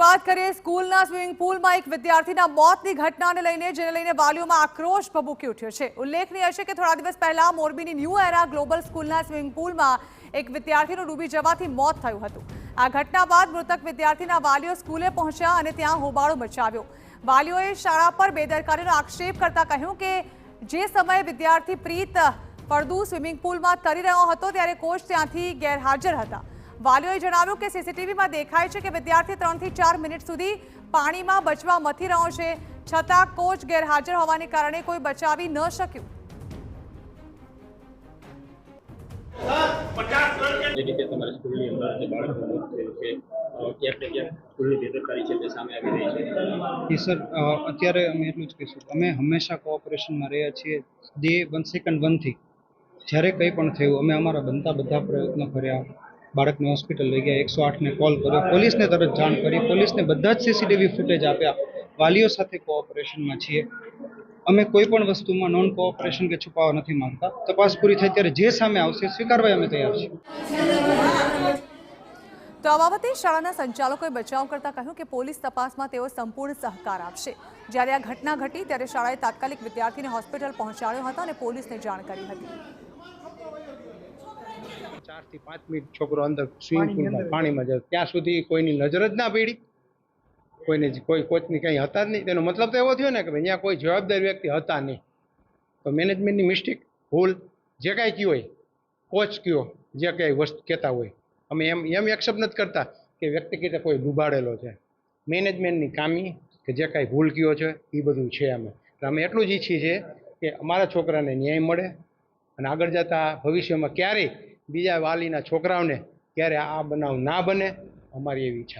વાત કરીએ સ્કૂલના સ્વિમિંગ પુલમાં એક વિદ્યાર્થીના મોતની ઘટનાને લઈને, જેને લઈને વાલીઓમાં આક્રોશ ભભૂકી ઉઠ્યો છે। ઉલ્લેખનીય છે કે થોડા દિવસ પહેલા મોરબીની ન્યૂ એરા ગ્લોબલ સ્કૂલના સ્વિમિંગ પુલમાં એક વિદ્યાર્થીનું ડૂબી જવાથી મોત થયું હતું। આ ઘટના બાદ મૃતક વિદ્યાર્થીના વાલીઓ સ્કૂલે પહોંચ્યા અને ત્યાં હોબાળો મચાવ્યો। વાલીઓએ શાળા પર બેદરકારીનો આક્ષેપ કરતા કહ્યું કે જે સમયે વિદ્યાર્થી પ્રીત ફળદુ સ્વિમિંગ પુલમાં તરી રહ્યો હતો ત્યારે કોચ ત્યાંથી ગેરહાજર હતા। વાલીઓએ જણાવ્યું કે સીસીટીવીમાં દેખાય છે કે વિદ્યાર્થી 3 થી 4 મિનિટ સુધી પાણીમાં બચવા મથી રહ્યો છે, છતાં કોચ ગેરહાજર હોવાને કારણે કોઈ બચાવી ન શક્યું। સર અત્યારે અમે એટલું જ કહીશું, અમે હંમેશા કોઓપરેશનમાં રહ્યા છીએ। જે 1 સેકન્ડ 1 થી જ્યારે કંઈ પણ થયું અમે અમારા બનતા બધા પ્રયત્નો કર્યા। બાળકને હોસ્પિટલ લઈ ગયા, 108ને કોલ કર્યો, પોલીસને તરત જાણ કરી, પોલીસને બધા જ સીસીટીવી ફૂટેજ આપ્યા। વાલીઓ સાથે કોઓપરેશનમાં છીએ। અમે કોઈ પણ વસ્તુમાં નોન કોઓપરેશન કે છુપાવવા નથી માંગતા। તપાસ પૂરી થાય ત્યારે જે સામે આવશે સ્વીકારવા અમે તૈયાર છીએ। તો આ બાબતે શાળાના સંચાલકોએ બચાવ કરતા કહ્યું કે પોલીસ તપાસમાં તેઓ સંપૂર્ણ સહકાર આપશે। જ્યારે આ ઘટના ઘટી ત્યારે શાળાએ તાત્કાલિક વિદ્યાર્થીને હોસ્પિટલ પહોંચાડ્યો હતો અને પોલીસને જાણ કરી હતી। 4 થી 5 મિનિટ છોકરો અંદર સ્વિમિંગ પુલમાં પાણીમાં જાય ત્યાં સુધી કોઈની નજર જ ના પડી, કોઈ કોચની કંઈ હતા જ નહીં। તેનો મતલબ તો એવો થયો ને કે અહીંયા કોઈ જવાબદાર વ્યક્તિ હતા નહીં। તો મેનેજમેન્ટની મિસ્ટેક, ભૂલ, જે કાંઈ કયો હોય, કોચ કયો, જે કાંઈ વસ્તુ કહેતા હોય, અમે એમ એક્સેપ્ટ નથી કરતા કે વ્યક્તિગત કોઈ ડૂબાડેલો છે। મેનેજમેન્ટની ખામી કે જે કાંઈ ભૂલ કયો છે એ બધું છે। અમે એટલું જ ઈચ્છીએ છીએ કે અમારા છોકરાને ન્યાય મળે અને આગળ જતા ભવિષ્યમાં ક્યારેય બીજા વાલીના છોકરાઓને ક્યારે આ બનાવ ના બને, અમારી એવી ઈચ્છા।